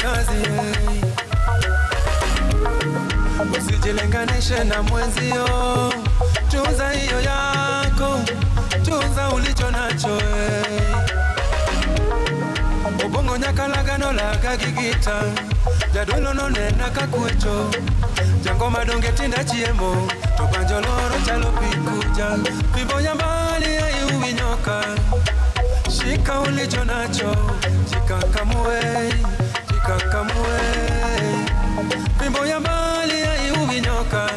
kazi. Usijilinganishe na mwenzio, tunza hiyo yako, tunza ulicho nacho. Obongo nyakalagano la kagigita, jadulo no nena kakuecho, jango madonge tinda chiemo, topanjoloro chalo pikuja, pimbo nyambali ya iuwinyoka, shika ulicho nacho, jikakamue, jikakamue. Pimbo nyambali ya iuwinyoka,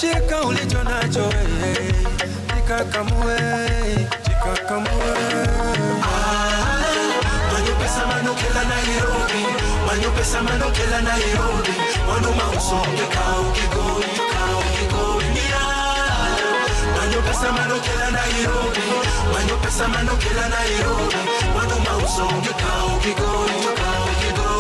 shika ulicho nacho, jikakamue, jikakamue. Pesa manokela Nairobi, manyo pesa manokela Nairobi, wanuma usonge kao kigoi mia. Manyo pesa manokela Nairobi, manyo pesa manokela Nairobi, wanuma usonge kao kigoi.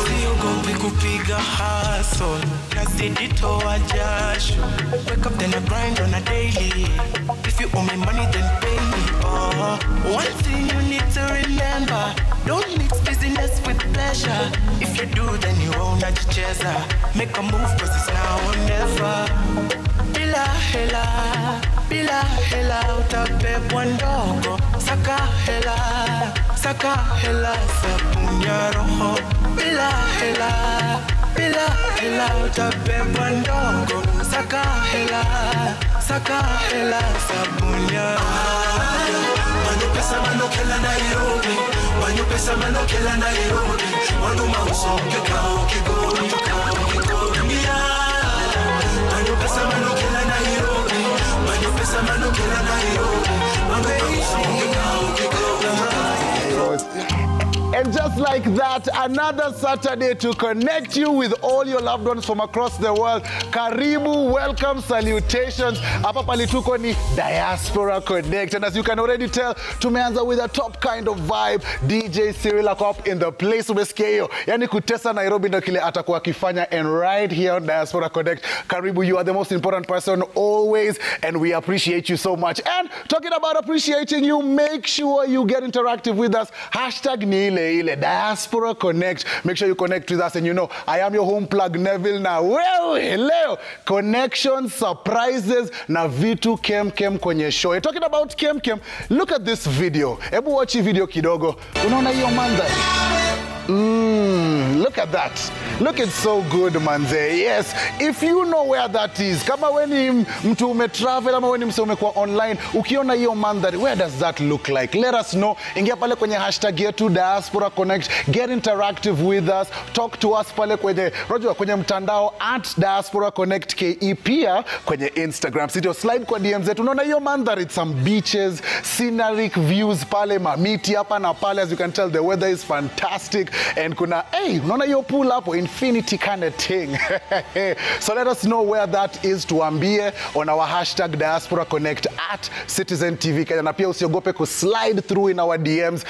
Siongopi kupiga hustle, nazidi toa jasho. Wake up then I grind on a daily. If you owe me money then pay me. One thing you need to remember, don't mix business with pleasure. If you do, then you own a chaser. Make a move, cause it's now or never. Bila hela, utape bwandogo. Saka hela, sapunya roho. Bila hela, utape bwandogo. Saka hela, sapunya. Manyo pesa manokela Nairobi, manyo pesa manokela Nairobi, wanuma usonge kao kigoi mia. Manyo pesa manokela Nairobi, manyo pesa manokela Nairobi, wanuma usonge kao kigoi. And just like that, another Saturday to connect you with all your loved ones from across the world. Karibu, welcome, salutations. Hapa palituko ni Diaspora Connect. And as you can already tell, tumeanza with a top kind of vibe. DJ Cyril Akop in the place. Umesikia hiyo. Yani kutesa Nairobi ndo kile atakuwa kifanya. And right here on Diaspora Connect, Karibu, you are the most important person always. And we appreciate you so much. And talking about appreciating you, make sure you get interactive with us. Hashtag Nile Diaspora Connect. Make sure you connect with us. And you know, I am your home plug, Neville. Now, well, hello. Connections, surprises, na vitu kem kwenye show. And talking about kem, look at this video. Ebu watch video kidogo. Unaona hiyo mandhari? Look at that. Look, it's so good, manze. Yes, if you know where that is, kama weni mtu umetravel ama weni mse umekuwa online, ukiona hiyo mandhari, where does that look like? Let us know. Ingia pale kwenye hashtag yetu Diaspora Connect. Get interactive with us. Talk to us pale kwenye mtandao @Diaspora Connect KE, pia kwenye Instagram. Sitio slide kwa DM zetu. Unaona hiyo mandhari, it's some beaches, scenic views pale, mamiti hapa na pale. As you can tell, the weather is fantastic. And kuna, hey, unaona hiyo pool hapo, infinity kind of thing. So let us know where that is, tuambie on our hashtag Diaspora Connect @Citizen TV Kenya. Na pia usiogope kuslide through in our DMs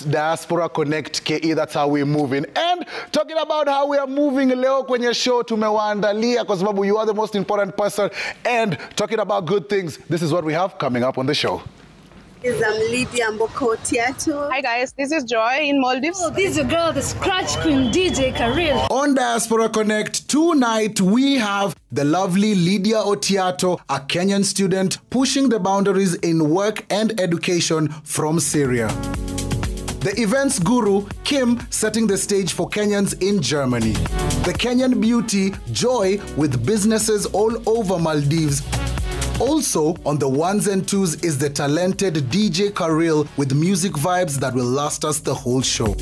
@Diaspora Connect KE. That's how we're moving. And talking about how we are moving, leo kwenye show tumewaandalia kwa sababu you are the most important person. And talking about good things, this is what we have coming up on the show. I'm Lydia Otiato. Hi guys, this is Joy in Maldives. Oh, this is your girl, the Scratch Queen DJ Karil. On Diaspora Connect tonight, we have the lovely Lydia Otiato, a Kenyan student pushing the boundaries in work and education from Syria. The events guru, Kim, setting the stage for Kenyans in Germany. The Kenyan beauty, Joy, with businesses all over Maldives. Also, on the ones and twos is the talented DJ Karil with music vibes that will last us the whole show.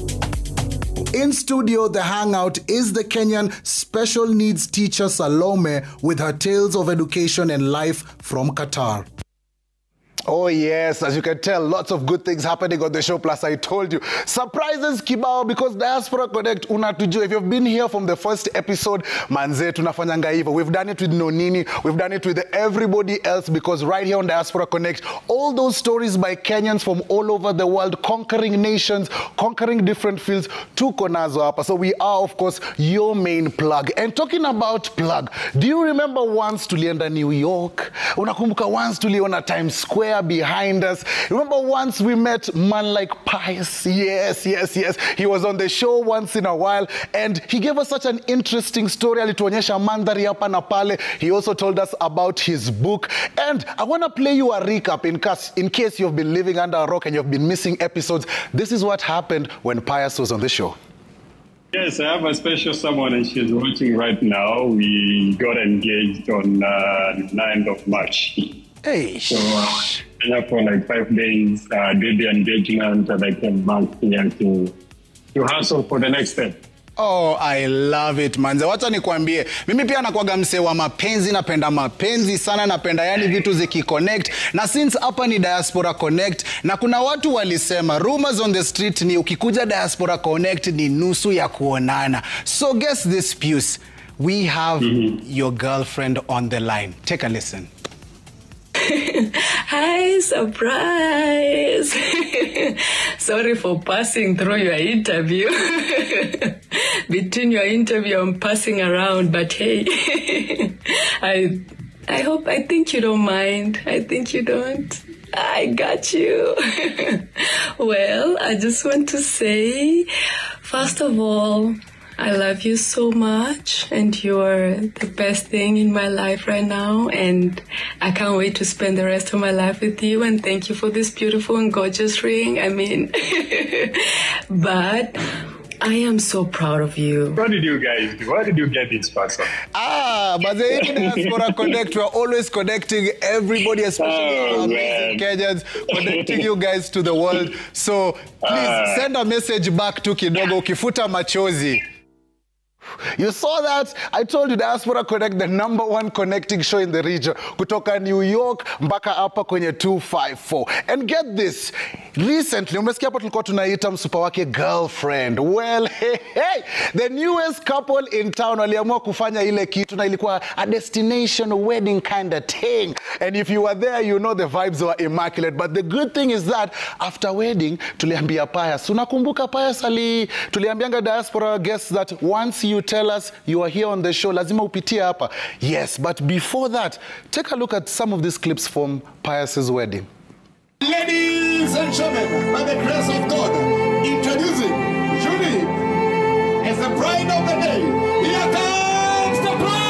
In studio, the hangout is the Kenyan special needs teacher Salome with her tales of education and life from Qatar. Oh yes, as you can tell, lots of good things happening on the show. Plus, I told you, surprises kibao, because Diaspora Connect unatujua. If you've been here from the first episode, manze tunafanyanga hivyo. We've done it with Nonini, we've done it with everybody else, because right here on Diaspora Connect, all those stories by Kenyans from all over the world, conquering nations, conquering different fields, tuko nazo hapa. So we are, of course, your main plug. And talking about plug, do you remember once tulienda New York? Unakumbuka once tuliona Times Square? there behind us. Remember once we met man like Pius? Yes. He was on the show once in a while and he gave us such an interesting story. Alituonyesha mandhari hapa na pale. He also told us about his book. And I want to play you a recap in case you've been living under a rock and you've been missing episodes. This is what happened when Pius was on the show. Yes, I have a special someone and she's watching right now. We got engaged on 9th of March. Hey. So for like 5 days, did the engagement and I came back here to hustle for the next step. Oh, I love it, manze. Wacha nikwambie, mimi pia nakuaga mse wa mapenzi, napenda mapenzi sana, napenda yani vitu ziki-connect. Na since hapa ni Diaspora Connect, na kuna watu walisema, rumors on the street ni ukikuja Diaspora Connect ni nusu ya kuonana. So guess this, Pius. We have your girlfriend on the line. Take a listen. Hi, surprise. Sorry for passing through your interview. Between your interview, I'm passing around, but hey, I think you don't mind. I think you don't. I got you. Well, I just want to say, first of all, I love you so much and you're the best thing in my life right now and I can't wait to spend the rest of my life with you and thank you for this beautiful and gorgeous ring. I mean, but I am so proud of you. What did you guys do? Where did you get this person? But the Diaspora Connect, we're always connecting everybody, especially our amazing Kenyans, connecting you guys to the world. So please send a message back to Kidogo Kifuta Machozi. You saw that? I told you Diaspora Connect, the #1 connecting show in the region. Kutoka New York, mpaka hapa kwenye 254. And get this, recently, umesikia hapo tulikuwa tunaita msupa wake girlfriend. Well, hey, the newest couple in town waliamua kufanya ile kitu na ilikuwa a destination wedding kind of thing. And if you were there, you know the vibes were immaculate. But the good thing is that after wedding, tuliambia Pius. Unakumbuka Pius tuliambianga Diaspora guests that once you tell us you are here on the show, lazima upitie hapa. Yes, but before that, take a look at some of these clips from Pius's wedding. Ladies and gentlemen, by the grace of God, introducing Julie as the bride of the day. Here comes the bride!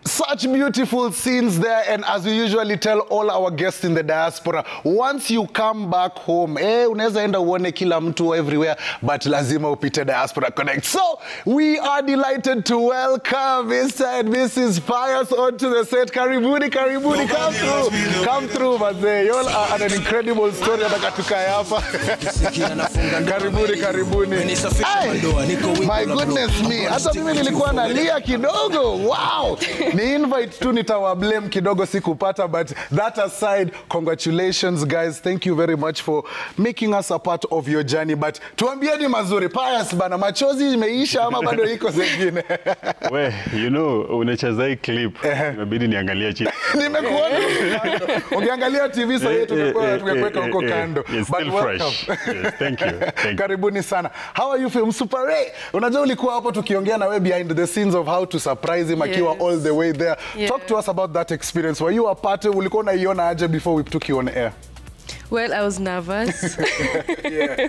Such beautiful scenes there, and as we usually tell all our guests in the diaspora, once you come back home, unaweza enda uone kila mtu everywhere, but lazima upite Diaspora Connect. So, we are delighted to welcome Mr. and Mrs. Pius onto the set. Karibuni, come through, mazee. You all are an incredible story. Karibuni. Hey, my goodness me. Hata mimi nilikuwa nalia kidogo. Wow. Ni invite tu nitawablame kidogo sikupata, but that aside, congratulations guys. Thank you very much for making us a part of your journey. But tuambieni mazuri, Pius bana, machozi imeisha ama bado iko zingine? We, you know, unacheza hii clip, inabidi niangalia chini. Nimekuona ukiangalia TV sasa yetu tumekuweka huko kando. It's still fresh. Yes, thank you. Karibuni sana. How are you feeling? Super. Unajua ulikuwa hapo tukiongea na wewe behind the scenes of how to surprise him akiwa all the way there. Talk to us about that experience. Were you a part? Ulikuwa unaiona aje before we took you on air? Well, I was nervous. Yeah.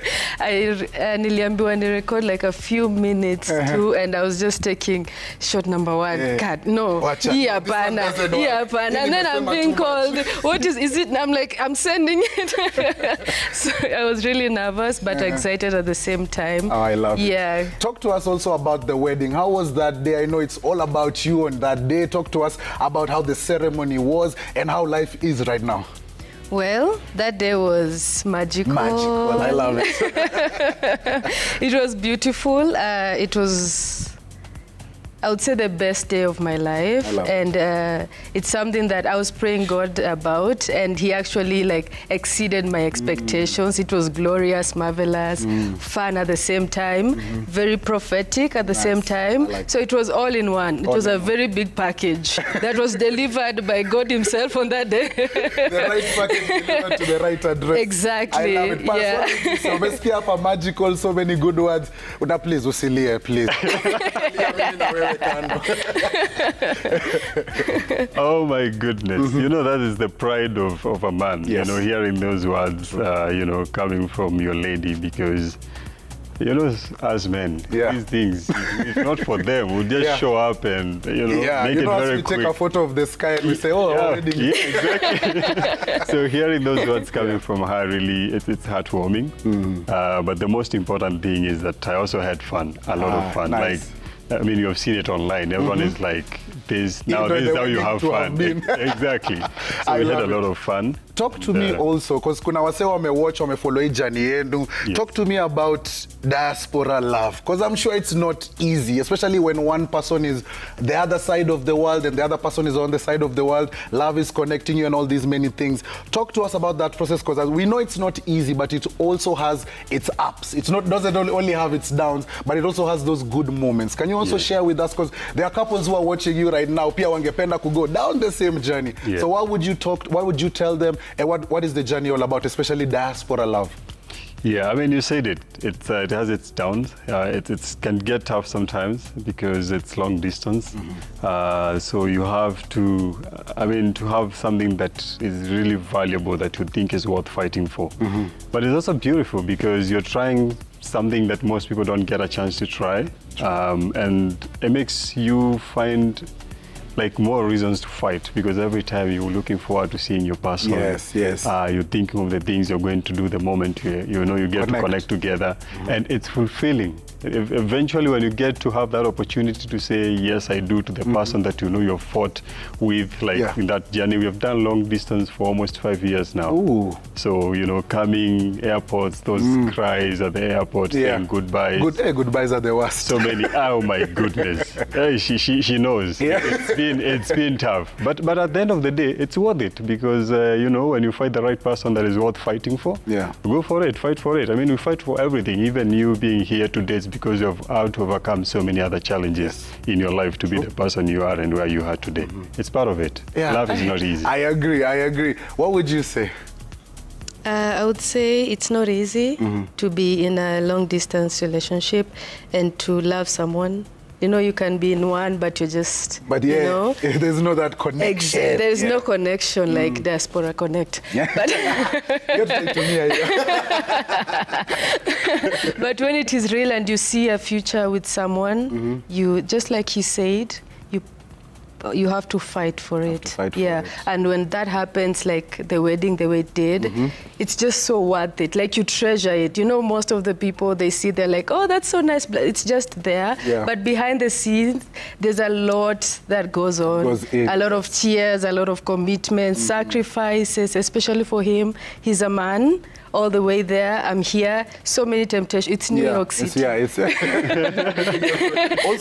Niliambiwa ni record like a few minutes too, and I was just taking shot number one. Yeah. God, no. Wacha. And then I'm being called. What is it? And I'm like, I'm sending it. So I was really nervous, but excited at the same time. Oh, I love it. Yeah. Talk to us also about the wedding. How was that day? I know it's all about you on that day. Talk to us about how the ceremony was and how life is right now. Well, that day was magical. Magical, I love it. It was beautiful. It was, I would say, the best day of my life. And it's something that I was praying God about, and he actually like exceeded my expectations. It was glorious, marvelous, fun at the same time, very prophetic at the same time. So it was all in one. It was a very big package that was delivered by God himself on that day. The right package delivered to the right address. Exactly. I love it. Yeah. So basically, have magical, so many good words. Una please, usilie, please. Oh my goodness. You know, that is the pride of a man, Yes. you know, hearing those words, you know, coming from your lady, because, you know, as men, these things, if not for them, we'll just show up and, you know, make it very quick. Take a photo of the sky and we say, oh, wedding. Exactly. So hearing those words coming from her, really, it's heartwarming. But the most important thing is that I also had fun, a lot of fun. Nice. Like, I mean, you have seen it online. Everyone is like, this is how you have fun. Exactly. So we had a lot of fun. Talk to me also, because kuna wase wamewatch, wamefollow hii journey yenu. Talk to me about diaspora love, because I'm sure it's not easy, especially when one person is the other side of the world and the other person is on the side of the world. Love is connecting you and all these many things. Talk to us about that process, because we know it's not easy, but it also has its ups. It doesn't only have its downs, but it also has those good moments. Can you also share with us, because there are couples who are watching you right now, pia wangependa to go down the same journey. So what would you tell them, and what is the journey all about, especially diaspora love? Yeah, I mean, you said it. It has its downs. It can get tough sometimes because it's long distance. So you have to, I mean, to have something that is really valuable that you think is worth fighting for. But it's also beautiful because you're trying something that most people don't get a chance to try. And it makes you find like more reasons to fight, because every time you're looking forward to seeing your person. You're thinking of the things you're going to do the moment you know you get to connect together, and it's fulfilling. Eventually, when you get to have that opportunity to say yes, I do to the person that you know you've fought with, like in that journey, we have done long distance for almost 5 years now. So you know, coming airports, those cries at the airport, saying goodbyes. Goodbyes are the worst. So many. Oh my goodness. Hey, she knows. It's been tough, but at the end of the day, it's worth it, because you know, when you fight the right person that is worth fighting for, go for it, fight for it. I mean, we fight for everything. Even you being here today is because you have had to overcome so many other challenges in your life to be the person you are and where you are today. It's part of it. Love is not easy. I agree. What would you say? I would say it's not easy to be in a long distance relationship and to love someone. You know, you can be in one, but you're just, you know, there's no that connection. There's no connection like Diaspora Connect. But, but when it is real and you see a future with someone, you, just like he said, you have to fight for it. And when that happens, like the wedding, the way it did, it's just so worth it. Like, you treasure it. You know, most of the people, they see, they're like, oh, that's so nice. It's just there. But behind the scenes, there's a lot that goes on. A lot of tears, a lot of commitments, sacrifices, especially for him. He's a man. All the way there, I'm here. So many temptations. It's New York City. Also,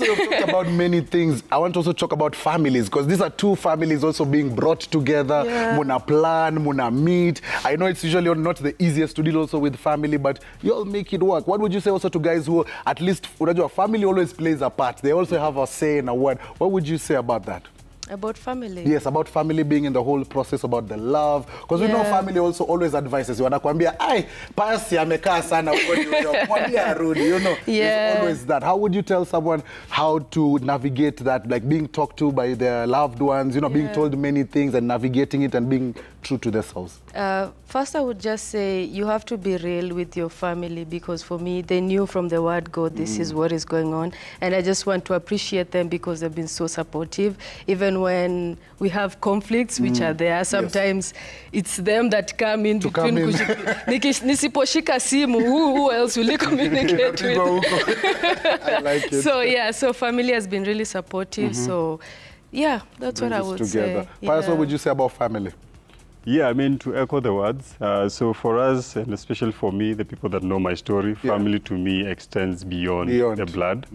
you've talked about many things. I want to also talk about families, because these are two families also being brought together. Muna plan, muna meet. I know it's usually not the easiest to deal also with family, but you all make it work. What would you say also to guys who, at least, family always plays a part. They also have a say in a word. What would you say about that? About family? Yes, about family being in the whole process, about the love. Because we know family also always advises you. Wanakuambia, ay, pasi amekaa sana mwambia arudi, you know. It's always that. How would you tell someone how to navigate that, like being talked to by their loved ones, you know, being told many things and navigating it and being true to this house? First, I would just say you have to be real with your family, because for me, they knew from the word go, this is what is going on. And I just want to appreciate them because they've been so supportive. Even when we have conflicts, which are there, sometimes it's them that come in between. Nisiposhika simu, who else will you communicate with? I like it. So yeah, so family has been really supportive. So yeah, that's what I would say. Pius, what would you say about family? Yeah, I mean, to echo the words, so for us, and especially for me, the people that know my story, family to me extends beyond the blood,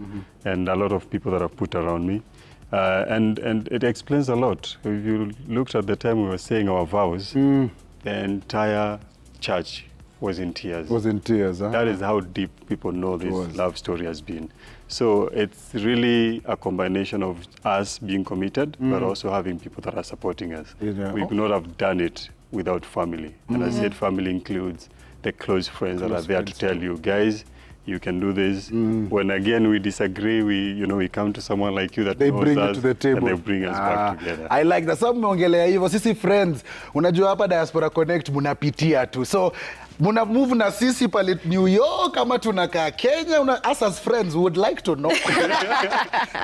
and a lot of people that have put around me. And it explains a lot. If you looked at the time we were saying our vows, the entire church was in tears. Was in tears, huh? That is how deep people know this love story has been. So it's really a combination of us being committed, but also having people that are supporting us. We could not have done it without family. And I said family includes the close friends that are there to tell you, guys, you can do this. When again we disagree, we come to someone like you that they knows bring us, it to the table. and they bring us back together. I like that. Some mmeongelea hivyo, sisi friends, unajua hapa Diaspora Connect munapitia tu. So muna move na sisi pale New York, kama tunakaa Kenya, us as friends would like to know.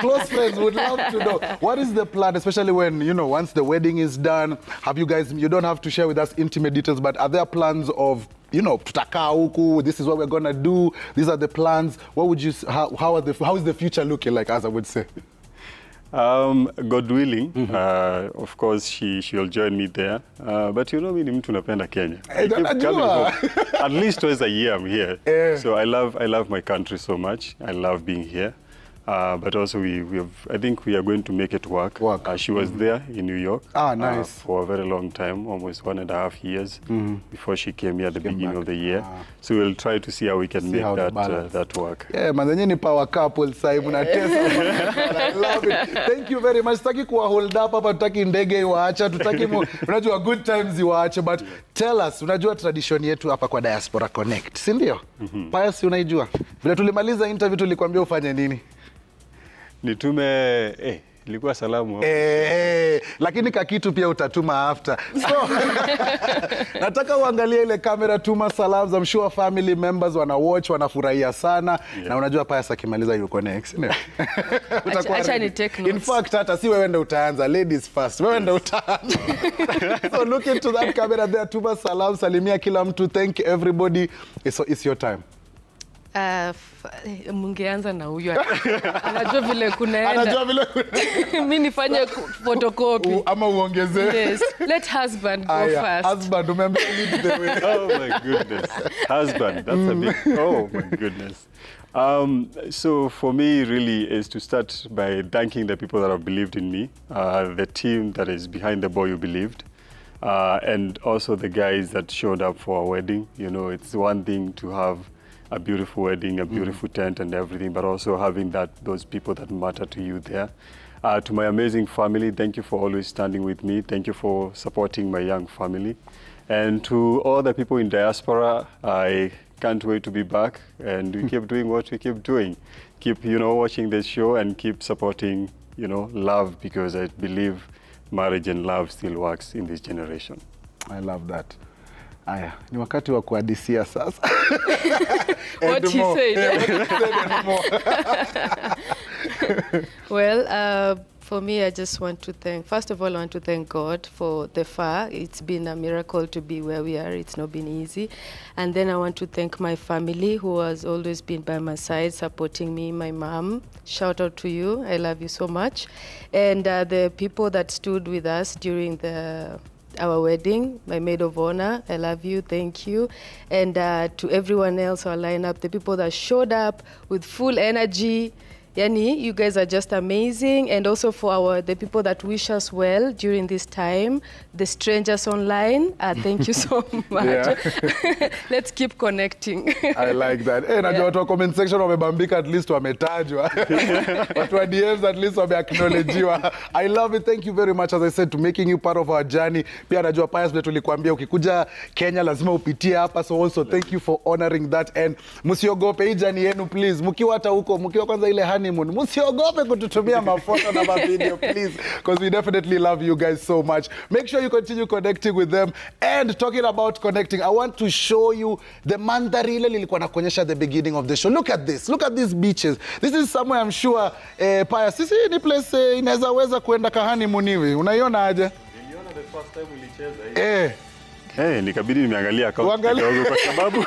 Close friends would love to know. What is the plan, especially when, once the wedding is done, have you guys, you don't have to share with us intimate details, but are there plans of, tutakaa huku, this is what we're gonna do, these are the plans? What would you, how is the future looking like, as I would say? God willing, of course, she'll join me there. But me ni mtu napenda Kenya. I keep coming home. At least twice a year I'm here. So I love my country so much. I love being here. But also I think we are going to make it work. She was there in New York for a very long time, almost 1.5 years before she came here at the beginning of the year. So we'll try to see how we can make that work. Yeah, manzenye ni power couple saibu na tesa. I love it. Thank you very much. Tutaki kuwa hold up hapa, tutaki ndege iwaacha, tutaki unajua good times iwaache, but tell us, unajua tradition yetu hapa kwa Diaspora Connect, si ndio? Pius, unaijua? Vile tulimaliza interview tulikuambia ufanye nini? Nitume, ilikuwa salamu. Lakini kakitu pia utatuma after. So, nataka uangalie ile kamera, tuma salamu. I'm sure family members wana watch, wanafurahia sana. Na unajua Pius akimaliza yuko next. Acha ni take notes. In fact, hata si wewe ndio utaanza. Ladies first. Wewe ndio utaanza. So look into that camera there, tuma salamu, salimia kila mtu. Thank everybody. It's your time. Mungeanza na huyu. Anajua vile kunaenda. Mimi nifanye photocopy. Ama uongeze. Yes. Let husband go first. Husband, remember lead the way. Oh my goodness. Husband, that's a big, oh my goodness. So for me really is to start by thanking the people that have believed in me, the team that is behind the boy who believed, and also the guys that showed up for our wedding. It's one thing to have a beautiful wedding, a beautiful tent and everything, but also having those people that matter to you there. To my amazing family, thank you for always standing with me. Thank you for supporting my young family. And to all the people in diaspora, I can't wait to be back, and we keep doing what we keep doing. Keep, watching this show and keep supporting, love, because I believe marriage and love still works in this generation. I love that. Aya, ni wakati wa kuhadisia sasa. What he said. Well, for me, I just want to first of all, I want to thank God for the far. It's been a miracle to be where we are. It's not been easy. And then I want to thank my family who has always been by my side, supporting me, my mom. Shout out to you. I love you so much. And the people that stood with us during our wedding, my maid of honor, I love you, thank you. And to everyone else, our lineup, the people that showed up with full energy, Yani, you guys are just amazing. And also for the people that wish us well during this time, the strangers online, thank you so much. Let's keep connecting. I like that. Najua watu wa comment section wamebambika, at least wametajwa. Watu wa DMs at least wameacknowledgewa. I love it. Thank you very much, as I said, to making you part of our journey. Pia najua Pius vile tulikuambia ukikuja Kenya lazima upitie hapa, so also thank you for honoring that. And msiogope hii journey yenu, please. Mkiwa hata huko, mkiwa kwanza ile honeymoon honeymoon, musiogope kututumia mafoto na video, please, because we definitely love you guys so much. Make sure you continue connecting with them. And talking about connecting, I want to show you the mandhari ile nilikuwa nakuonyesha at the beginning of the show. Look at this. Look at these beaches. This is somewhere I'm sure Paya, sisi ni place inaweza weza kuenda ka honeymoon hivi. Unaiona aje? Niliona the first time ulicheza hivi. Nikabidi nimeangalia account kidogo kwa sababu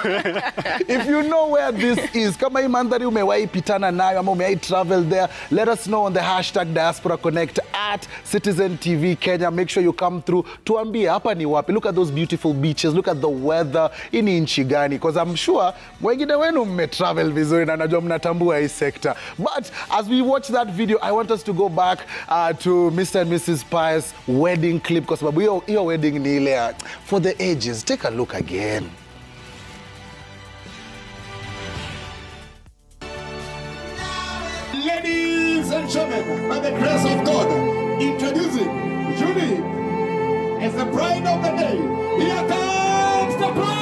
if you know where this is, kama hii mandhari umewahi pitana nayo ama umewahi travel there, let us know on the hashtag Diaspora Connect at Citizen TV Kenya. Make sure you come through. Tuambie hapa ni wapi. Look at those beautiful beaches. Look at the weather. Hii ni nchi gani? Because I'm sure wengine wenu mmetravel vizuri na najua mnatambua hii sector. But as we watch that video, I want us to go back to Mr. and Mrs. Pius wedding clip, kwa sababu hiyo wedding ni ile for the ages. Take a look again. Ladies and gentlemen, by the grace of God, introducing Julie as the bride of the day. Here comes the bride!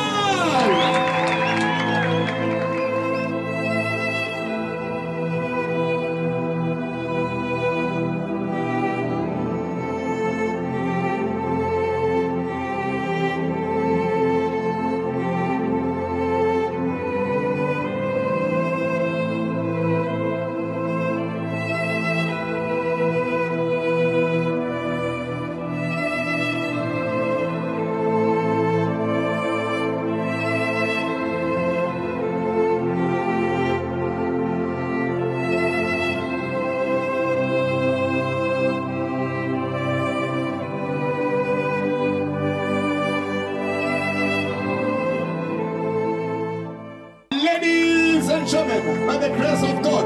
By the grace of God,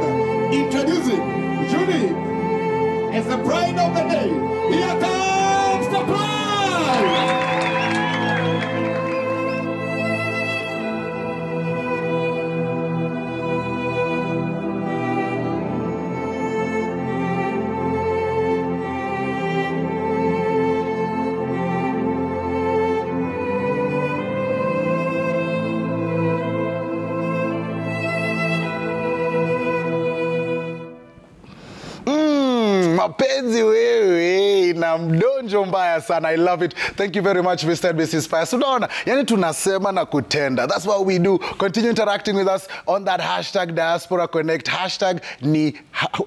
introducing Julie as the bride of the day. Here comes the bride! Mapenzi wewe na mdonjo mbaya sana. I love it. Thank you very much, Mr. and Mrs. Pius. Unaona, yani tunasema na kutenda. That's what we do. Continue interacting with us on that hashtag Diaspora Connect. Hashtag ni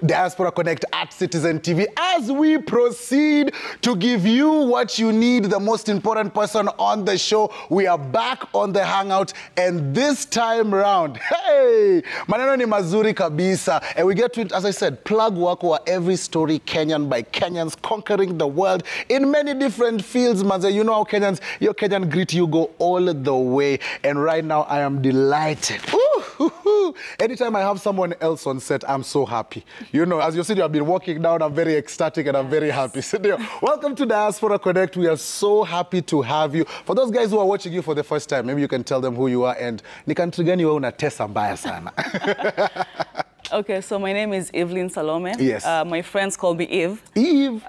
Diaspora Connect at Citizen TV. As we proceed to give you what you need, the most important person on the show, we are back on the hangout, and this time round, hey, maneno ni mazuri kabisa. And we get to it, as I said, plug wako wa every story Kenyan by Kenyans conquering the world in many different fields, manze. You know how Kenyans, your Kenyan grit, you go all the way. And right now, I am delighted. Anytime I have someone else on set, I'm so happy. You know, as you said, you have been walking down, I'm very ecstatic and I'm very happy. So, welcome to Diaspora Connect. We are so happy to have you. For those guys who are watching you for the first time, maybe you can tell them who you are and ni country gani wewe unatesa mbaya sana. Okay, so my name is Evelyn Salome. Yes. My friends call me Eve. Eve.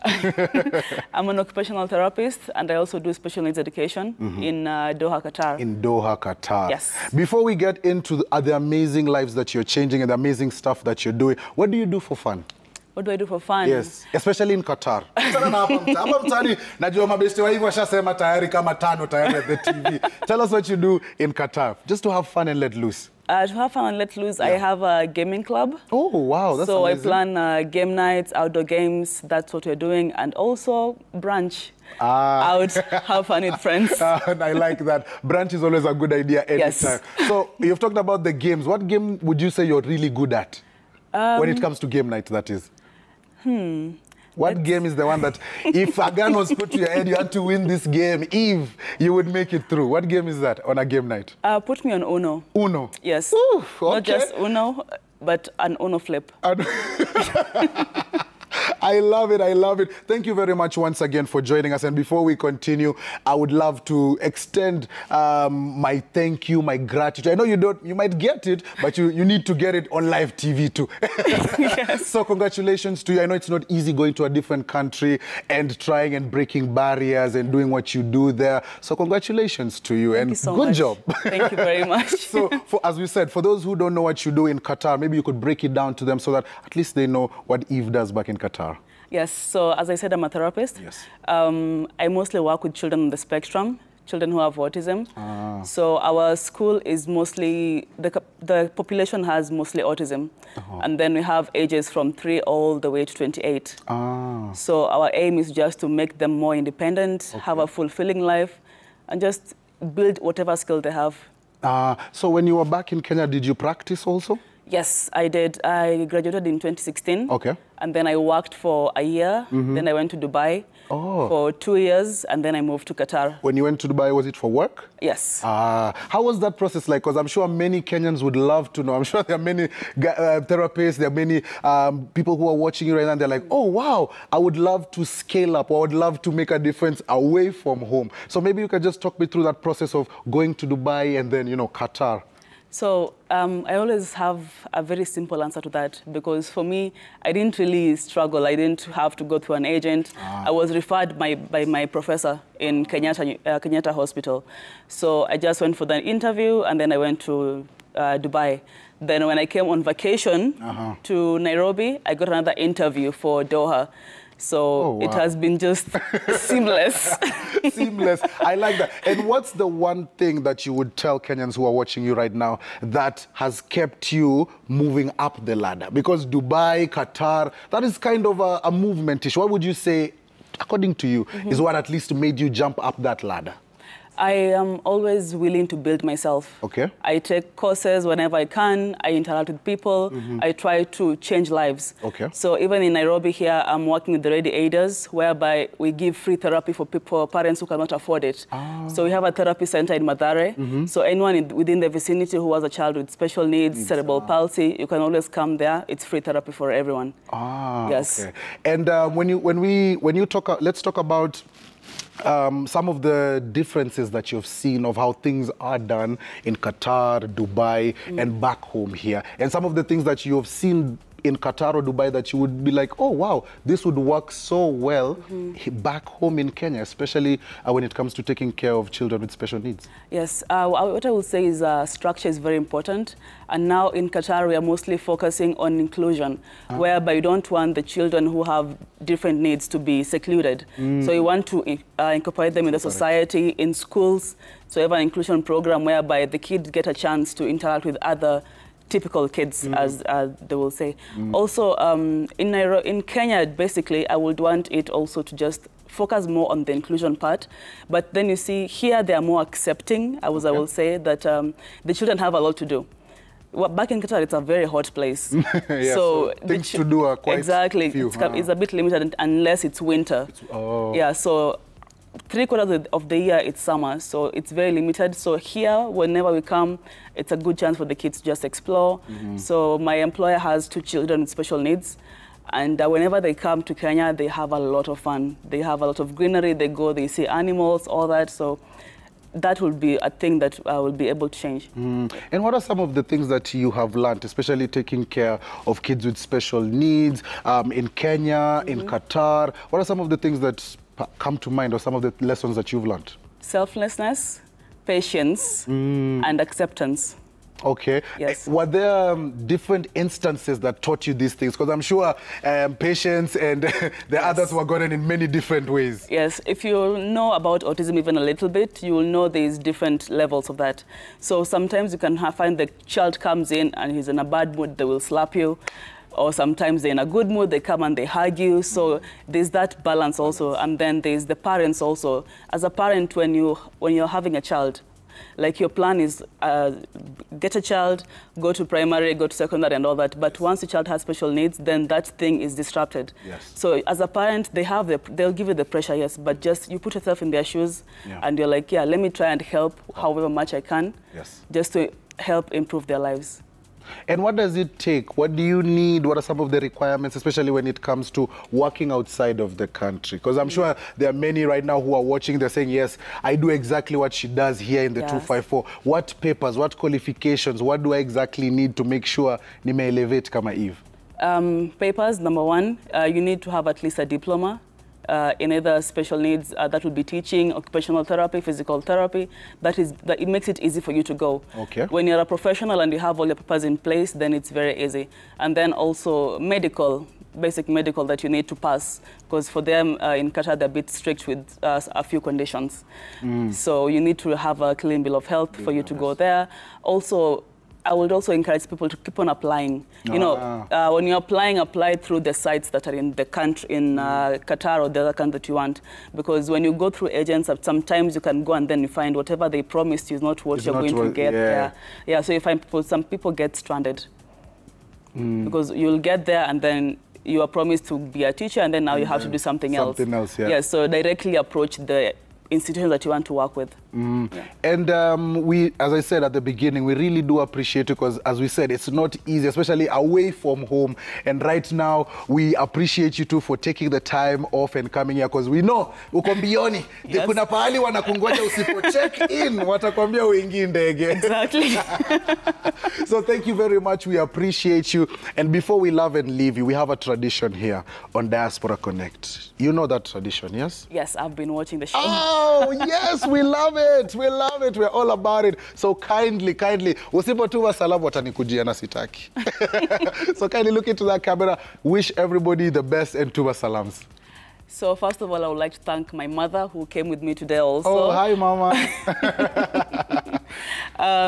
I'm an occupational therapist, and I also do special needs education in Doha, Qatar. In Doha, Qatar. Yes. Before we get into the amazing lives that you're changing and the amazing stuff that you're doing, what do you do for fun? What do I do for fun? Yes, especially in Qatar. Hapa mtani, najua mabeste wa hivyo washasema tayari kama tano tayari at the TV. Tell us what you do in Qatar, just to have fun and let loose. To have fun and let loose, I have a gaming club. Oh, wow, that's so amazing. So I plan game nights, outdoor games, that's what we're doing, and also brunch. Out, have fun with friends. I like that. Brunch is always a good idea anytime. Yes. So you've talked about the games. What game would you say you're really good at? When it comes to game night, that is. What game is the one that if a gun was put to your head, you had to win this game, Eve, you would make it through? What game is that on a game night? Put me on Uno. Uno? Yes. Ooh, okay. Not just Uno, but an Uno flip. I love it. I love it. Thank you very much once again for joining us. And before we continue, I would love to extend my thank you, my gratitude. I know you might get it, but you need to get it on live TV too. Yes. So congratulations to you. I know it's not easy going to a different country and trying and breaking barriers and doing what you do there. So congratulations to you. Thank you so good much. job. Thank you very much. So as we said, for those who don't know what you do in Qatar, maybe you could break it down to them so that at least they know what Eve does back in Qatar. Yes, so as I said, I'm a therapist. Yes. I mostly work with children on the spectrum, children who have autism. So our school is mostly, the population has mostly autism. And then we have ages from 3 all the way to 28. So our aim is just to make them more independent, have a fulfilling life, and just build whatever skill they have. So when you were back in Kenya, did you practice also? Yes, I did. I graduated in 2016. Okay. And then I worked for a year. Then I went to Dubai for 2 years, and then I moved to Qatar. When you went to Dubai, was it for work? Yes. How was that process like? Because I'm sure many Kenyans would love to know. I'm sure there are many therapists, there are many people who are watching you right now, and they're like, oh, wow, I would love to scale up, or I would love to make a difference away from home. So maybe you can just talk me through that process of going to Dubai and then, Qatar. So I always have a very simple answer to that, because for me, I didn't really struggle. I didn't have to go through an agent. I was referred by my professor in Kenyatta Hospital. So I just went for the interview, and then I went to Dubai. Then when I came on vacation to Nairobi, I got another interview for Doha. So it has been just seamless. Seamless. I like that. And what's the one thing that you would tell Kenyans who are watching you right now that has kept you moving up the ladder? Because Dubai, Qatar, that is kind of a movement issue. What would you say, according to you, is what at least made you jump up that ladder? I am always willing to build myself. Okay. I take courses whenever I can. I interact with people. I try to change lives. Okay. So even in Nairobi here, I'm working with the Ready Aiders, whereby we give free therapy for parents who cannot afford it. So we have a therapy center in Mathare. So anyone within the vicinity who has a child with special needs, cerebral palsy, you can always come there. It's free therapy for everyone. Yes. Okay. And when you talk, let's talk about some of the differences that you've seen of how things are done in Qatar, Dubai, and back home here. And some of the things that you've seen in Qatar or Dubai that you would be like, oh, wow, this would work so well back home in Kenya, especially when it comes to taking care of children with special needs. Yes, what I would say is structure is very important. And now in Qatar, we are mostly focusing on inclusion, whereby you don't want the children who have different needs to be secluded. So you want to incorporate them in the society, in schools. So you have an inclusion program whereby the kids get a chance to interact with other typical kids, as they will say. Also, in Kenya, basically, I would want it also to just focus more on the inclusion part. But then you see, here they are more accepting, I will say, that the children have a lot to do. Well, back in Qatar, it's a very hot place. So things to do are quite few. It's a bit limited unless it's winter. Yeah, so 3/4 of the year it's summer, so it's very limited. So here, whenever we come, it's a good chance for the kids to just explore. So my employer has 2 children with special needs, and whenever they come to Kenya, they have a lot of fun. They have a lot of greenery. They go, they see animals, all that. So that will be a thing that I will be able to change. And what are some of the things that you have learned, especially taking care of kids with special needs in Kenya, in Qatar? What are some of the things that come to mind, or some of the lessons that you've learned? Selflessness, patience, and acceptance. Okay. Yes. Were there different instances that taught you these things? Because I'm sure patience and the others were gotten in many different ways. Yes. If you know about autism even a little bit, you will know there's different levels of that. So sometimes you can find the child comes in and he's in a bad mood, they will slap you. Or sometimes they're in a good mood, they come and they hug you. So there's that balance also. And then there's the parents also. As a parent, when you're having a child, like your plan is get a child, go to primary, go to secondary and all that. But once the child has special needs, then that thing is disrupted. So as a parent, they'll give you the pressure, yes, but just you put yourself in their shoes and you're like, yeah, let me try and help however much I can just to help improve their lives. And what does it take? What do you need? What are some of the requirements, especially when it comes to working outside of the country? Because I'm sure there are many right now who are watching, they're saying, yes, I do exactly what she does here in the 254. What papers, what qualifications, what do I exactly need to make sure nime elevate kama Eve? Papers, number one, you need to have at least a diploma. In either special needs, that would be teaching, occupational therapy, physical therapy. It makes it easy for you to go. Okay. When you're a professional and you have all your papers in place, then it's very easy. And then also medical, basic medical that you need to pass, because for them in Qatar they're a bit strict with a few conditions. So you need to have a clean bill of health for you to go there. Also, I would also encourage people to keep on applying. You know, when you're applying, apply through the sites that are in the country, in Qatar or the other country that you want. Because when you go through agents, sometimes you can go and then you find whatever they promised you is not what you're going to get there. Yeah, so you find some people get stranded. Because you'll get there and then you are promised to be a teacher and then now you have to do something else. Something else, yeah. Yeah, so directly approach the institutions that you want to work with. And we, as I said at the beginning, we really do appreciate it because, as we said, it's not easy, especially away from home. And right now, we appreciate you too for taking the time off and coming here because we know uko mbioni. Kuna pahali wanakungoja usipo check in, watakwambia uingie ndege. Exactly. So thank you very much. We appreciate you. And before we love and leave you, we have a tradition here on Diaspora Connect. You know that tradition, yes? Yes, I've been watching the show. Oh, yes, we love it. We love it. We're all about it. So kindly, usipotuma salamu watanikujia na sitaki. So kindly look into that camera. Wish everybody the best and tuma salams. So first of all, I would like to thank my mother who came with me today also. Oh, hi, Mama.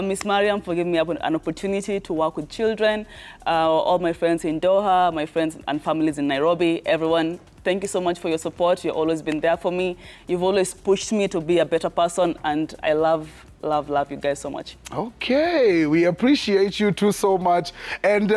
Miss Mariam for giving me an opportunity to work with children. All my friends in Doha, my friends and families in Nairobi, everyone, thank you so much for your support. You've always been there for me. You've always pushed me to be a better person, and I love you guys so much. Okay, we appreciate you too so much. And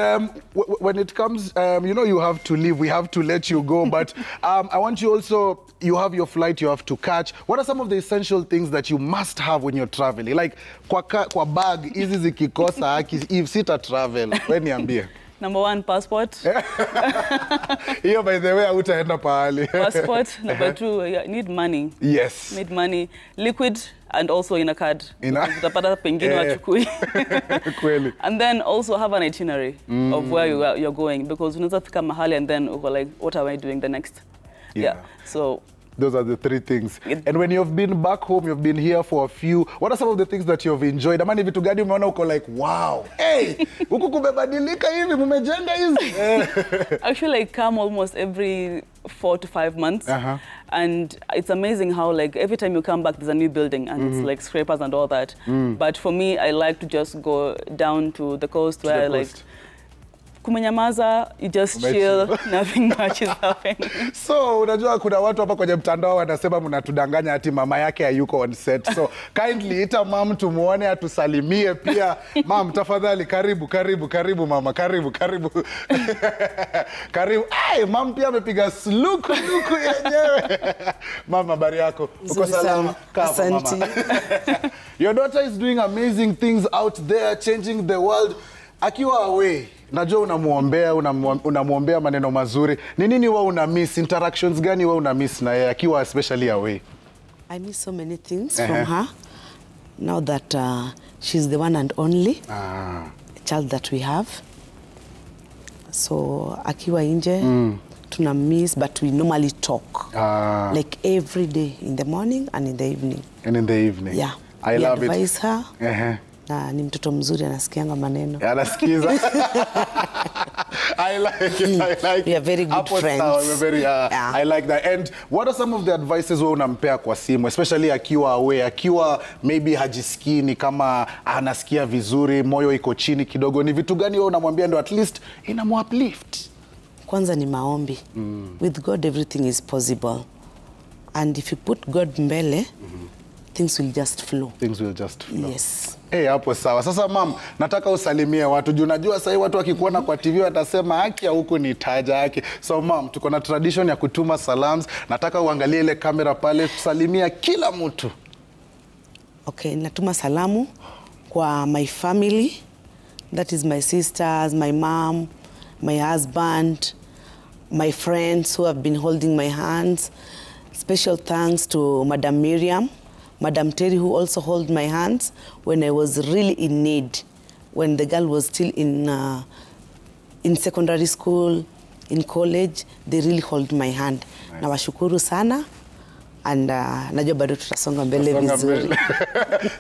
when it comes, you know, you have to leave. We have to let you go. But I want you also, you have your flight you have to catch. What are some of the essential things that you must have when you're traveling? Like, kwa bag, hizi zikikosa, if sita travel, when niambie. Number one, passport. Here, by the way, hautaenda pahali. Passport. Number two, you need money. Yes. Need money. Liquid and also in a card. Utapata pengine wachukui. And then also have an itinerary of where you're going, because unaweza fika mahali and then uko like, what am I doing the next? Yeah. So those are the three things. And when you've been back home, you've been here for a few, what are some of the things that you've enjoyed? Amani vitu gani umeona uko like, wow, hey, huku kumebadilika hivi, mumejenga hizi. Actually, I come almost every 4 to 5 months. And it's amazing how, like, every time you come back, there's a new building, and it's like scrapers and all that. But for me, I like to just go down to the coast where, like, kumenyamaza, you just chill, nothing much is happening. So, unajua kuna watu hapa kwenye mtandao wanasema mnatudanganya ati mama yake hayuko on set. So, kindly ita mom tumuone atusalimie pia. Mom, tafadhali karibu mama, karibu. Karibu. Ay, mom pia amepiga sluku yenyewe. Mama, habari yako? Uko salama? Asante. Your daughter is doing amazing things out there, changing the world. Akiwa away, najua unamuombea maneno mazuri. Ni nini wewe una miss? Interactions gani wewe una miss na yeye akiwa especially away? I miss so many things from her. Now that she's the one and only child that we have. So akiwa nje, tuna miss, but we normally talk. Like every day, in the morning and in the evening. And in the evening. Yeah. I love it. Advise her. Na ni mtoto mzuri, anasikianga maneno. Anasikiza. I like it. We are very good friends. We're very, I like that. And what are some of the advices wewe unampea kwa simu, especially akiwa away, akiwa maybe hajisikii ni kama anasikia vizuri, moyo iko chini kidogo, ni vitu gani wewe unamwambia ndio at least inamuuplift? Kwanza ni maombi. With God everything is possible. And if you put God mbele, things will just flow. Things will just flow. Yes. Hey, hapo sawa. Sasa mam, nataka usalimie watu. Juu unajua sasa watu wakikuona kwa TV watasema haki ya huku ni taja yake. So mam, tuko na tradition ya kutuma salams. Nataka uangalie ile kamera pale, tusalimia kila mtu. Okay, natuma salamu kwa my family. That is my sisters, my mom, my husband, my friends who have been holding my hands. Special thanks to Madam Miriam, Madam Terry, who also held my hands when I was really in need, when the girl was still in secondary school, in college. They really hold my hand. Nice. Nawashukuru sana. And najua bado tutasonga mbele vizuri.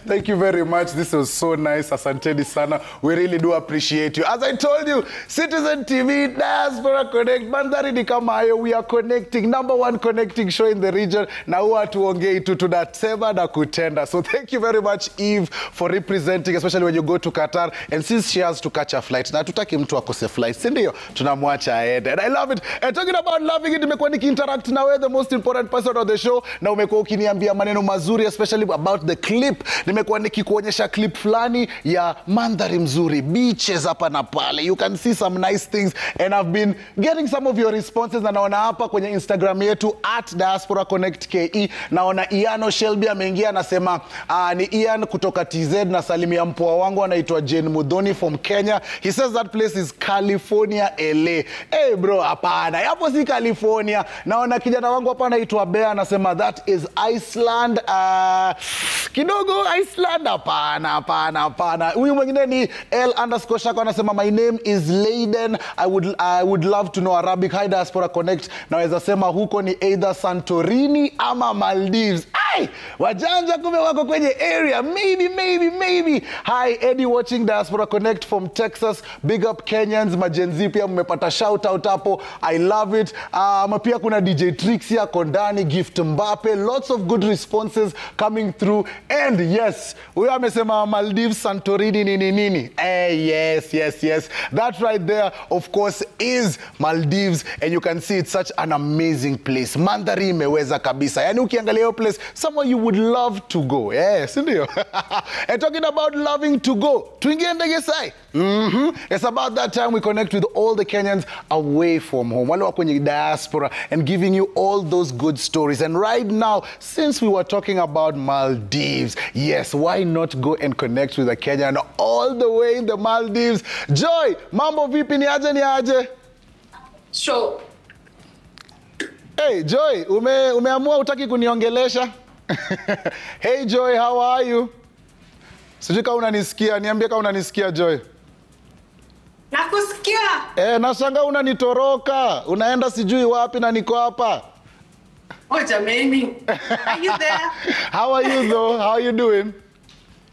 Thank you very much. This was so nice. Asanteni sana. We really do appreciate you. As I told you, Citizen TV, Diaspora Connect, Mandhari ni kama hayo. We are connecting. #1 connecting show in the region. Na huwa tuongei tu tunasema na kutenda. So thank you very much, Eve, for representing, especially when you go to Qatar. And since she has to catch a flight, na tutaki mtu akose flight, si ndio? Tunamwacha aende. And I love it. And talking about loving it, nimekuwa niki-interact na wewe, the most important person of the show. Na umekuwa ukiniambia maneno mazuri, especially about the clip. Nimekuwa nikikuonyesha clip fulani ya mandhari mzuri, beaches hapa na pale. You can see some nice things, and I've been getting some of your responses. Na naona hapa kwenye Instagram yetu @Diaspora Connect KE. Naona Iano Shelby ameingia, anasema ni Ian kutoka TZ, na salimia mpoa wangu anaitwa Jane Mudhoni from Kenya. He says that place is California, LA. Hey bro, hapana, hapo si California. Naona kijana wangu hapa anaitwa Bea, anasema that is Iceland. Kidogo Iceland, hapana. Huyu mwingine ni L_Shako, anasema my name is Leiden. I would love to know Arabic. Hi Diaspora Connect. Naweza sema huko ni either Santorini ama Maldives. Ay, wajanja kumbe wako kwenye area. Maybe. Hi Eddie, watching Diaspora Connect from Texas. Big up Kenyans, majenzi pia mmepata shout out hapo. I love it. Pia kuna DJ Trixia Kondani, Gift Mbappe. Lots of good responses coming through. And yes, huyo amesema Maldives, Santorini nini. Yes. That right there, of course, is Maldives. And you can see it's such an amazing place. Mandhari imeweza kabisa. Yani ukiangalia hiyo place, somewhere you would love to go. Yes, ndio. And talking about loving to go, tuingie ndege sai. It's about that time we connect with all the Kenyans away from home. Wale wa kwenye diaspora, and giving you all those good stories. And right now, since we were talking about Maldives, yes, why not go and connect with a Kenyan all the way in the Maldives? Joy, mambo vipi, ni aje? Sure. Hey Joy, umeamua utaki kuniongelesha? Hey Joy, how are you? Sijui kama unanisikia, niambie kama unanisikia Joy. Nakusikia. Nashanga unanitoroka. Unaenda sijui wapi na niko hapa. Oh jamani. Are you there? How are you though? How are you doing?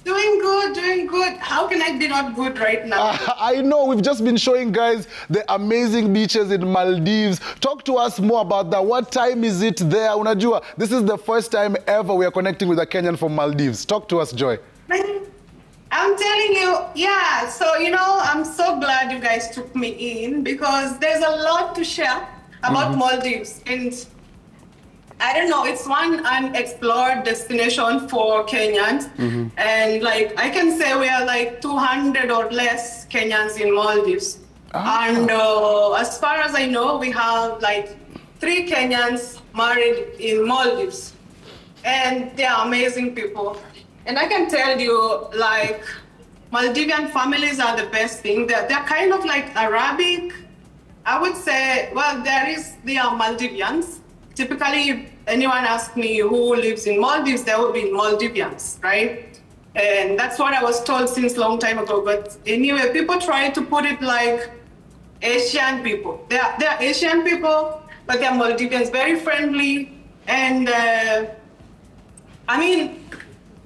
Doing good. How can I be not good right now? I know, we've just been showing guys the amazing beaches in Maldives. Talk to us more about that. What time is it there? Unajua, this is the first time ever we are connecting with a Kenyan from Maldives. Talk to us, Joy. I'm telling you, yeah. So, I'm so glad you guys took me in, because there's a lot to share about Maldives. And I don't know, it's one unexplored destination for Kenyans. And I can say we are 200 or less Kenyans in Maldives. And as far as I know, we have 3 Kenyans married in Maldives. And they are amazing people. And I can tell you, Maldivian families are the best thing. They're kind of like Arabic. I would say, well, they are Maldivians. Typically, if anyone asks me who lives in Maldives, they will be Maldivians, right? And that's what I was told since a long time ago. But anyway, people try to put it like Asian people. They're Asian people, but they're Maldivians, very friendly. And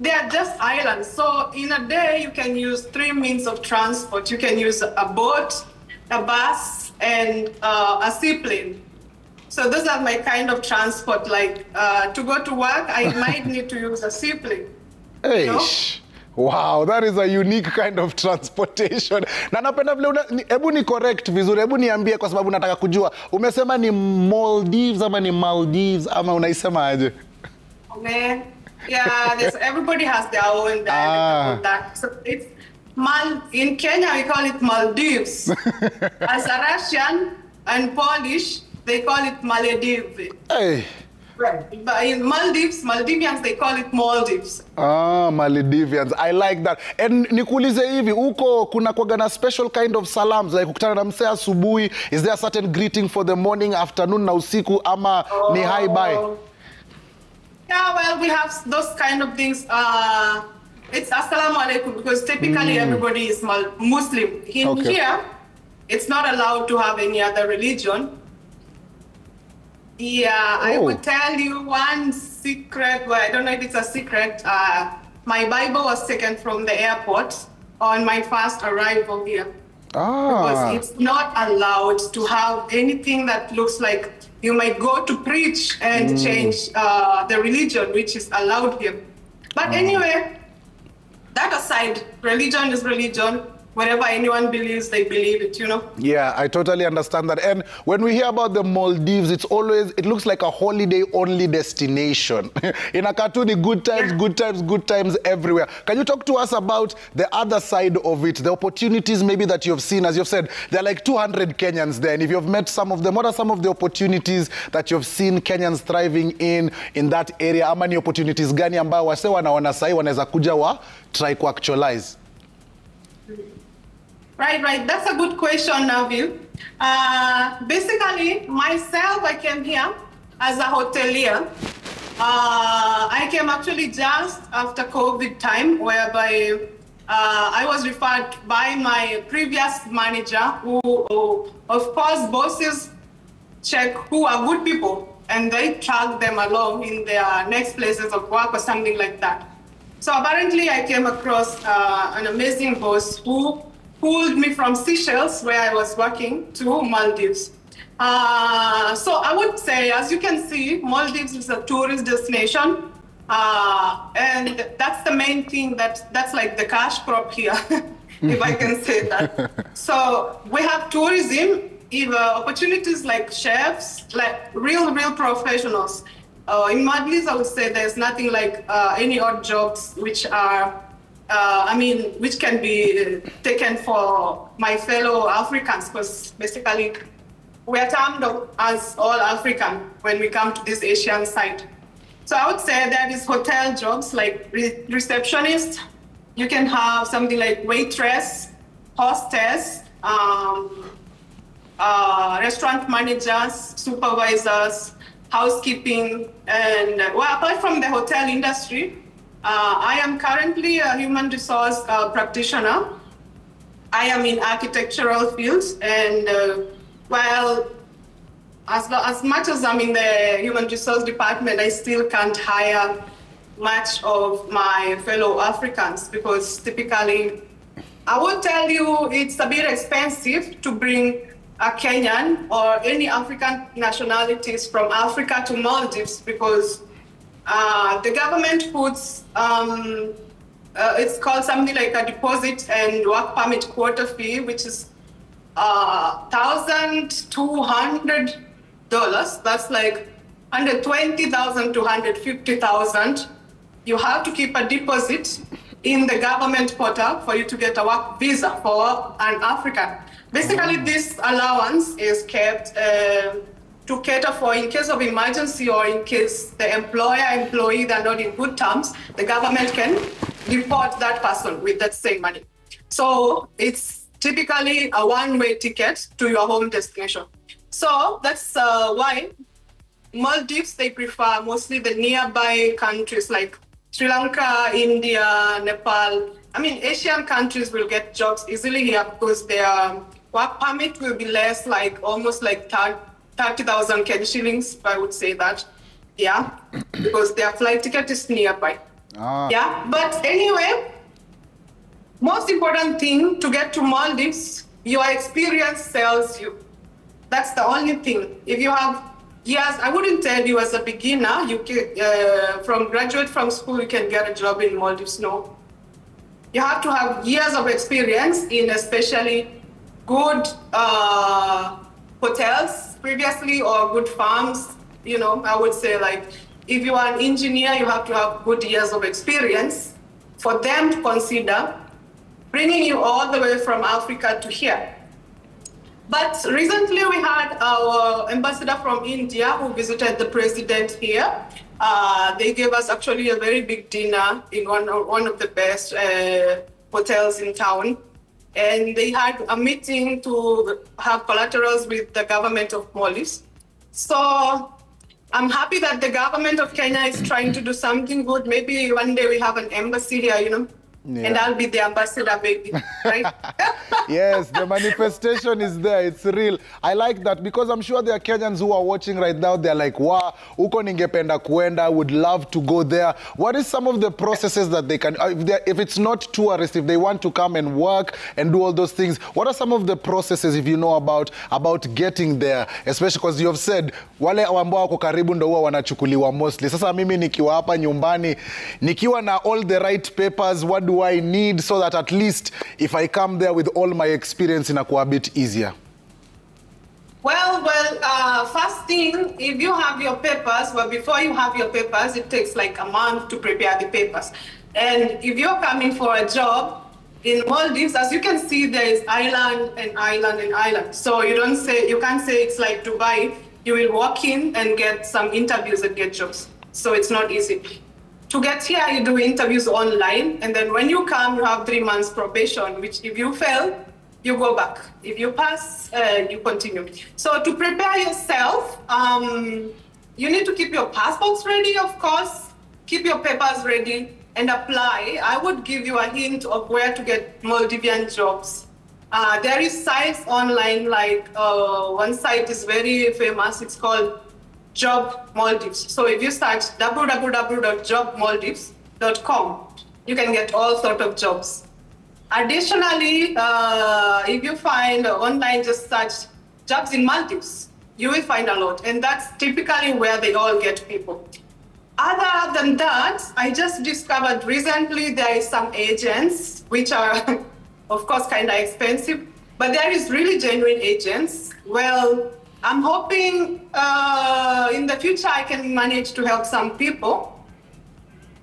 they're just islands. So in a day, you can use 3 means of transport. You can use a boat, a bus, and a seaplane. So those are my kind of transport. To go to work, I might need to use a seaplane. Hey, wow, that is a unique kind of transportation. Na napenda vile hebu ni correct vizuri, hebu niambie kwa sababu nataka kujua. Umesema ni Maldives ama ni Maldives ama unaisema aje? Okay. Yeah, everybody has their own dialect of that. So it's in Kenya we call it Maldives. As a Russian and Polish, they call it Maledives. Hey. Right. But in Maldivians, they call it Maldives. Ah, Maldivians. I like that. And nikuulize hivi, huko kuna kuwaga na special kind of salams, like ukutana na msee asubuhi, is there a certain greeting for the morning, afternoon na usiku, ama ni hi bye? Yeah, well, we have those kind of things. It's assalamu alaikum because typically everybody is Muslim. Here, it's not allowed to have any other religion. Yeah, I would tell you one secret, but I don't know if it's a secret. My Bible was taken from the airport on my first arrival here. Because it's not allowed to have anything that looks like you might go to preach and change the religion, which is allowed here. But anyway, that aside, religion is religion. Whatever anyone believes, they believe it, you know? Yeah, I totally understand that. And when we hear about the Maldives, it looks like a holiday-only destination. In a cartoon, good times everywhere. Can you talk to us about the other side of it, the opportunities maybe that you've seen? As you've said, there are like 200 Kenyans there. And if you've met some of them, what are some of the opportunities that you've seen Kenyans thriving in that area? Ama ni opportunities gani ambayo wase wanaona sahi wanaweza kuja wa try to actualize? Right. That's a good question, Nabil. Basically, myself, I came here as a hotelier. I came actually just after COVID time, whereby I was referred by my previous manager, who, of course, bosses check who are good people, and they track them along in their next places of work or something like that. So apparently, I came across an amazing boss who pulled me from Seychelles, where I was working, to Maldives. So I would say, as you can see, Maldives is a tourist destination. And that's the main thing, that's like the cash crop here, if I can say that. So we have tourism, opportunities like chefs, like real professionals. In Maldives, I would say there's nothing like any odd jobs which are which can be taken for my fellow Africans, because basically we are termed as all African when we come to this Asian side. So I would say there is hotel jobs like receptionist. You can have something like waitress, hostess, restaurant managers, supervisors, housekeeping, and well, apart from the hotel industry, I am currently a human resource practitioner. I am in architectural fields, and well, as much as I'm in the human resource department, I still can't hire much of my fellow Africans because typically, I would tell you it's a bit expensive to bring a Kenyan or any African nationalities from Africa to Maldives because the government puts, it's called something like a deposit and work permit quota fee, which is $1,200. That's like $120,000 to $150,000. You have to keep a deposit in the government portal for you to get a work visa for an African. Basically, this allowance is kept to cater for in case of emergency or in case the employer-employee, they're not in good terms, the government can deport that person with that same money. So it's typically a one-way ticket to your home destination. So that's why Maldives, they prefer mostly the nearby countries like Sri Lanka, India, Nepal. I mean, Asian countries will get jobs easily here because their work permit will be less, like almost like 30,000 Kenyan shillings, I would say that. Yeah, because their flight ticket is nearby. Yeah, but anyway, most important thing to get to Maldives, your experience sells you. That's the only thing. If you have years, I wouldn't tell you as a beginner, you can, graduate from school, you can get a job in Maldives, no. You have to have years of experience in especially good hotels previously or good farms. You know, I would say like, if you are an engineer, you have to have good years of experience for them to consider bringing you all the way from Africa to here. But recently we had our ambassador from India who visited the president here. They gave us actually a very big dinner in one of the best hotels in town. And they had a meeting to have collaterals with the government of Maldives. So I'm happy that the government of Kenya is trying to do something good. Maybe one day we have an embassy here, you know. Yeah. And I'll be the ambassador, baby, right? Yes, the manifestation is there. It's real. I like that because I'm sure there are Kenyans who are watching right now. They're like, wow, uko ningependa kuenda, would love to go there. What is some of the processes that they can, if it's not tourist, if they want to come and work and do all those things, what are some of the processes, if you know about getting there? Especially because you have said, wale ambao wako karibu ndo huwa wanachukuliwa mostly. Sasa mimi nikiwa hapa nyumbani, nikiwa na all the right papers, what do I need so that at least if I come there with all my experience inakuwa a bit easier? Well, first thing, if you have your papers, well, before you have your papers, it takes like a month to prepare the papers. And if you're coming for a job in Maldives, as you can see, there is island and island and island. So you can't say it's like Dubai. You will walk in and get some interviews and get jobs. So it's not easy. To get here, you do interviews online, and then when you come, you have 3 months probation, which if you fail, you go back. If you pass, you continue. So to prepare yourself, you need to keep your passports ready, of course, keep your papers ready, and apply. I would give you a hint of where to get Maldivian jobs. There is sites online, like one site is very famous, it's called Job Maldives. So if you search www.jobmaldives.com, you can get all sorts of jobs. Additionally, if you find online, just search jobs in Maldives, you will find a lot. And that's typically where they all get people. Other than that, I just discovered recently there is some agents, which are, of course, kind of expensive, but there is really genuine agents. Well, I'm hoping in the future I can manage to help some people.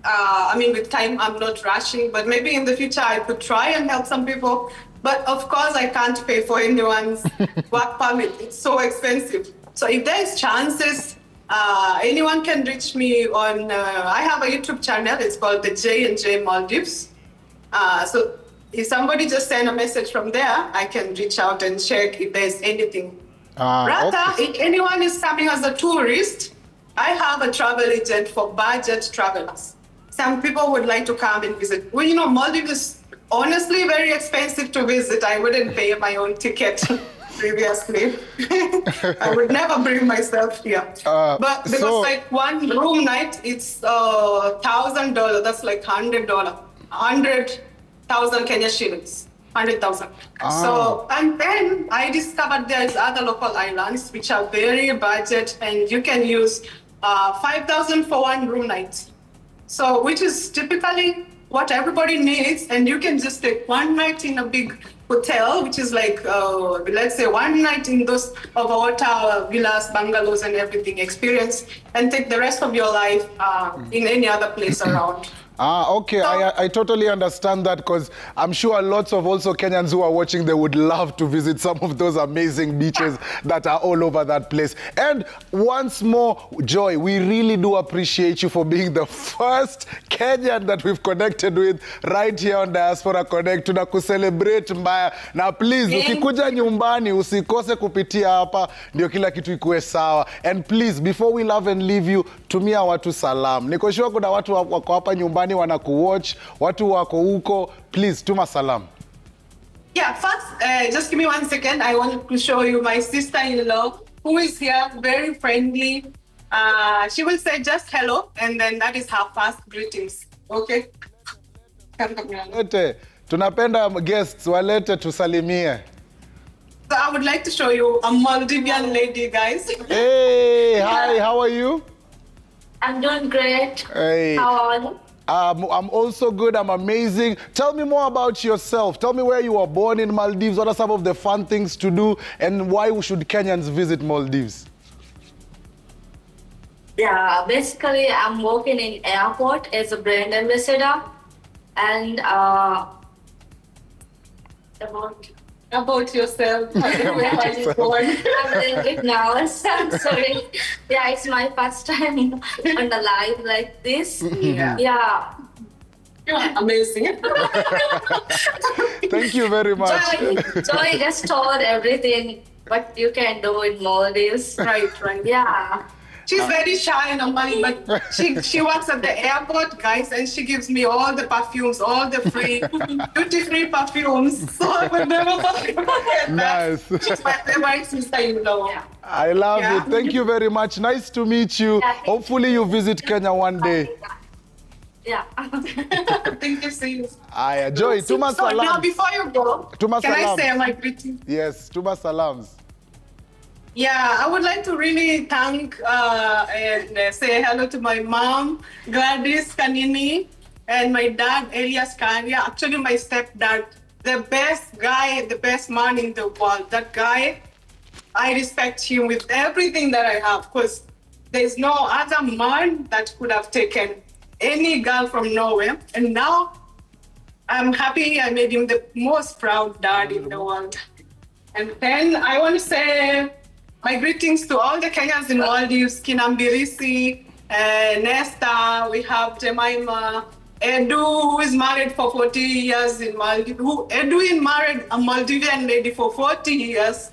I mean, with time, I'm not rushing, but maybe in the future I could try and help some people. But of course, I can't pay for anyone's work permit. It's so expensive. So if there's chances, anyone can reach me on, I have a YouTube channel. It's called the J&J Maldives. So if somebody just send a message from there, I can reach out and check if there's anything. Rather, if anyone is coming as a tourist, I have a travel agent for budget travelers. Some people would like to come and visit. Well, you know, Maldives is honestly very expensive to visit. I wouldn't pay my own ticket previously. I would never bring myself here. But because like one room night, it's $1,000. That's like $100. 100,000 Kenya shillings. 100,000. So, and then I discovered there's other local islands which are very budget, and you can use 5,000 for one room night. So, which is typically what everybody needs, and you can just take one night in a big hotel, which is like, let's say one night in those water villas, bungalows, and everything experience, and take the rest of your life in any other place around. Okay. I totally understand that, because I'm sure lots of also Kenyans who are watching, they would love to visit some of those amazing beaches that are all over that place. And once more, Joy, we really do appreciate you for being the first Kenyan that we've connected with right here on Diaspora Connect. Tunakucelebrate mbaya. Na please, ukikuja nyumbani, usikose kupitia hapa, ndio kila kitu ikuwe sawa. And please, before we love and leave you, tumia watu salam. Niko sure kuna watu wako hapa nyumbani wanakuwatch, watu wako huko, please tuma salam. Yeah, first, just give me 1 second. I want to show you my sister-in-law, who is here, very friendly. She will say just hello, and then that is her first greetings. Okay? Tunapenda guests, walete tusalimie. So I would like to show you a Maldivian lady, guys. Hey, hi, how are you? I'm doing great. Hey. How are you? I'm also good. I'm amazing. Tell me more about yourself. Tell me where you were born in Maldives. What are some of the fun things to do? And why should Kenyans visit Maldives? Yeah, basically, I'm working in airport as a brand ambassador. And about yourself. Where are you born? I'm a little bit nervous. I'm sorry. Yeah, it's my first time on the live like this. Yeah. Amazing. Thank you very much. Joy just told everything what you can do in Maldives. Right. Yeah. She's very shy normally, but she works at the airport, guys, and she gives me all the perfumes, all the duty-free perfumes. So I will never forget Nice. that. She's my favorite sister, you know. Yeah. I love it. Thank you very much. Nice to meet you. Hopefully you visit Kenya one day. Yeah. Thank you, sis. Joy, Tuma So now, salams. before you go, Tuma can salams. I say my greetings? Yes, Tuma salams. Yeah, I would like to really thank and say hello to my mom, Gladys Kanini, and my dad, Elias Kanya. Actually, my stepdad, the best guy, the best man in the world. That guy, I respect him with everything that I have, because there's no other man that could have taken any girl from nowhere. And now I'm happy I made him the most proud dad in the world. And then I want to say my greetings to all the Kenyans in Maldives, Kinambirisi, Nesta, we have Jemima, Edu, who is married for 40 years in Maldives. Edwin married a Maldivian lady for 40 years.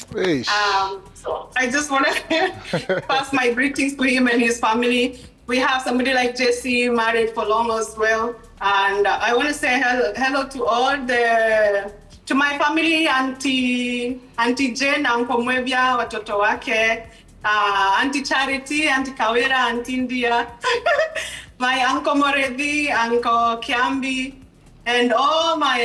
So I just want to pass my greetings to him and his family. We have somebody like Jesse, married for long as well. And I want to say hello to all to my family, Auntie Jane, Uncle Mwebia, watoto wake, Auntie Charity, Auntie Kawira, Auntie India, my Uncle Moredi, Uncle Kiambi, and all my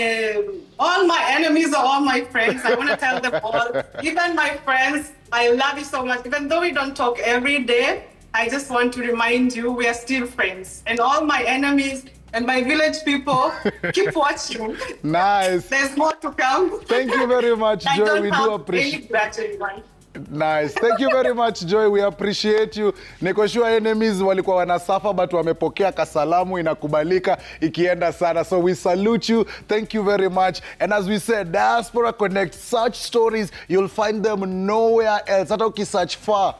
enemies are all my friends. I want to tell them all, even my friends, I love you so much. Even though we don't talk every day, I just want to remind you we are still friends. And all my enemies and my village people, keep watching. Nice. There's more to come. Thank you very much, Joy. We do appreciate it. Nice. Thank you very much, Joy. We appreciate you. Niko sure enemies walikuwa wanasafa but wamepokea kasalamu, inakubalika ikienda sana. So we salute you. Thank you very much. And as we said, Diaspora Connect, such stories, you'll find them nowhere else. Hata ukisearch far,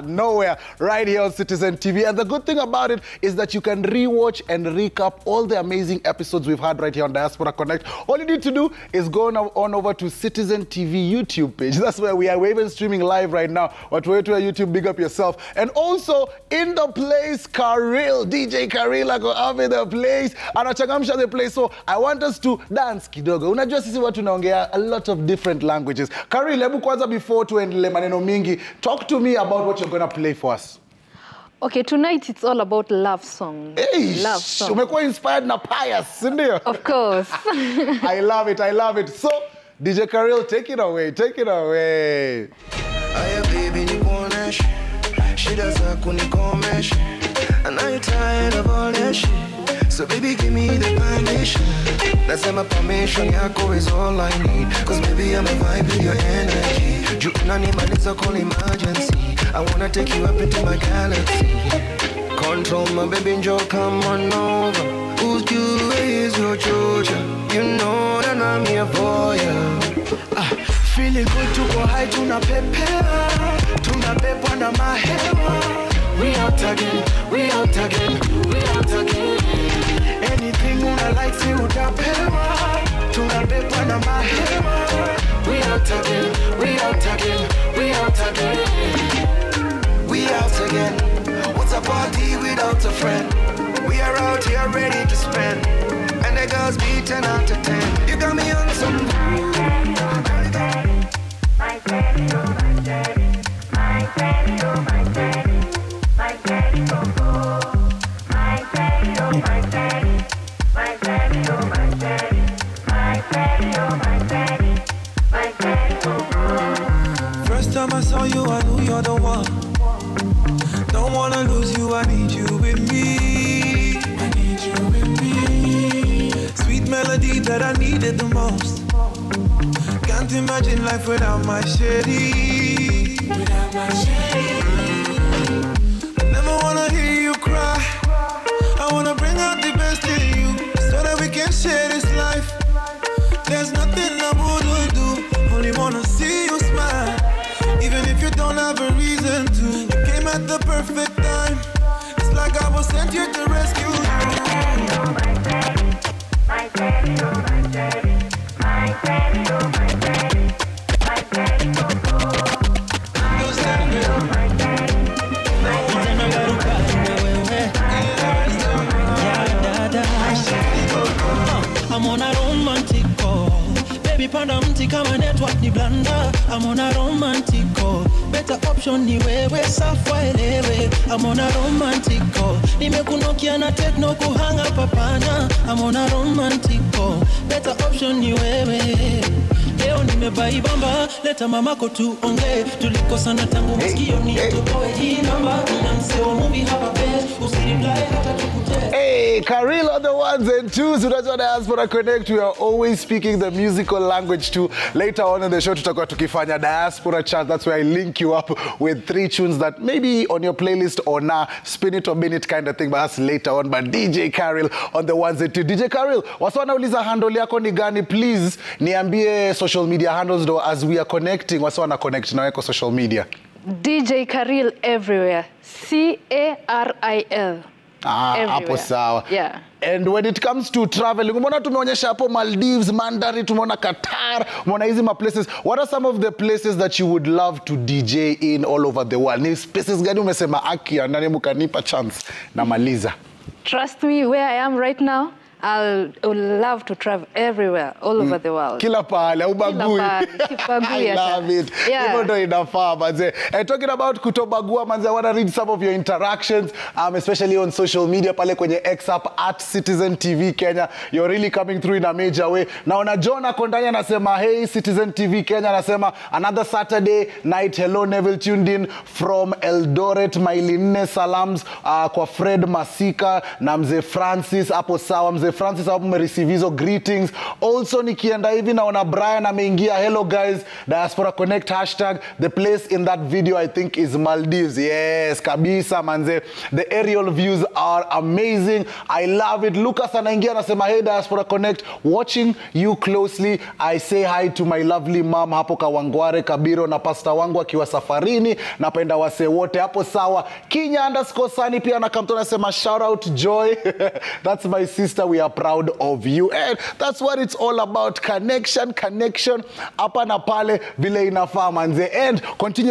nowhere. Right here on Citizen TV. And the good thing about it is that you can rewatch and recap all the amazing episodes we've had right here on Diaspora Connect. All you need to do is go on over to Citizen TV YouTube page. That's where we are. We're even streaming live right now. But wait to YouTube, big up yourself. And also in the place, Karil, DJ Karil, I go have in the place. Anachangamsha the place. So I want us to dance kidogo. Unajua sisi watu naongea a lot of different languages. Karil, hebu kwanza before tuendelee maneno mingi, talk to me about what you're going to play for us. Okay, tonight it's all about love song. Hey, love song. Umekuwa inspired na Pius, ndio? Of course. I love it, I love it. So, DJ Karil, take it away, take it away. Aya baby nikuoneshe, shida zako nikomeshe, and I'm tired of all that shit. So baby give me the permission. Nasema permission yako is all I need. Cause baby I'm a vibe with your energy. Juu unanimaliza call emergency. I wanna take you up into my galaxy. Control my baby, Joe, come on over. Who's you is your Georgia. You know that I'm here for you. Feeling good to go high, tunapepwa na mahewa. We out again, we out again, we out again. Anything una like, see utapewa. Tunapepwa na mahewa. We out again, we out again, we out again. We out again. What's a party without a friend? We are out here ready to spend. And the girls be 10 out of 10. You got me on some. My daddy, oh my daddy, my daddy, oh my daddy, my daddy, oh oh, my daddy, oh my daddy, my daddy, oh my daddy, my daddy, oh my daddy, my daddy, oh oh. First time I saw you, I knew you're the one. Don't wanna lose you, I need you with me. I need you with me. Sweet melody that I needed the most. Can't imagine life without my shady. Without my shady. Never wanna hear you cry. I wanna bring out the best in you so that we can share this life. There's nothing I would at the perfect time. It's like I was sent here to rescue you. My daddy, my daddy, oh my daddy, my daddy, oh my daddy, my daddy, oh my daddy, oh my daddy. I'm on a romantic call. Baby panda mti kama network ni blanda. I'm on a romantic call. Better option ni wewe safwa elewe. I'm on a romantic call. Nimekunokia na techno kuhanga papana. I'm on a romantic call. Better option ni wewe. Leo nimebaibamba, leta mamako tuongee. Tulikosana tangu masikio ni tupoe hii namba. Namsewa movie hapa best, usireply hata tukute. Hey, Karil on the ones and twos. Unajua Diaspora Connect, we are always speaking the musical language too. Later on in the show, tutakuwa tukifanya Diaspora Chat. That's where I link you up with 3 tunes that maybe on your playlist or nah, spin it or bin it kind of thing, but that's later on. But DJ Karil on the ones and twos. DJ Karil, wasa wanauliza handle yako ni gani? Please, niambie social media handles though as we are connecting. Wasa wana connect na weko social media? DJ Karil everywhere. C-A-R-I-L. Hapo sawa. Yeah. And when it comes to traveling, umeona tumeonyesha hapo Maldives, Mandarin, tumeona Qatar, umeona hizi ma places. What are some of the places that you would love to DJ in all over the world? Ni places gani umesema aki ndani mkanipa chance na maliza? Trust me, where I am right now, I would love to travel everywhere, all over the world. Kila pahali, ubagui. I love it. Even though inafaa, manze. And talking about kutobagua, manze, I want to read some of your interactions, especially on social media, pale kwenye X app, @Citizen TV Kenya. You're really coming through in a major way. Naona John akondani anasema, hey, Citizen TV Kenya, anasema, another Saturday night, hello, Neville tuned in from Eldoret, maili 4 salams kwa Fred Masika, na mzee Francis, hapo sawa, mzee Francis hapo mmereceive hizo greetings. Also nikienda hivi naona Brian ameingia, hello guys, Diaspora Connect hashtag, the place in that video I think is Maldives. Yes, kabisa manze. The aerial views are amazing. I love it. Lucas anaingia anasema, hey Diaspora Connect, watching you closely. I say hi to my lovely mom hapo Kawangware Kabiro na pasta wangu akiwa safarini. Napenda wase wote hapo sawa. Kinya_Sani pia anakamtona anasema shout out Joy. That's my sister. We are proud of you. And that's what it's all about. Connection. Hapa na pale vile inafaa manze. And continue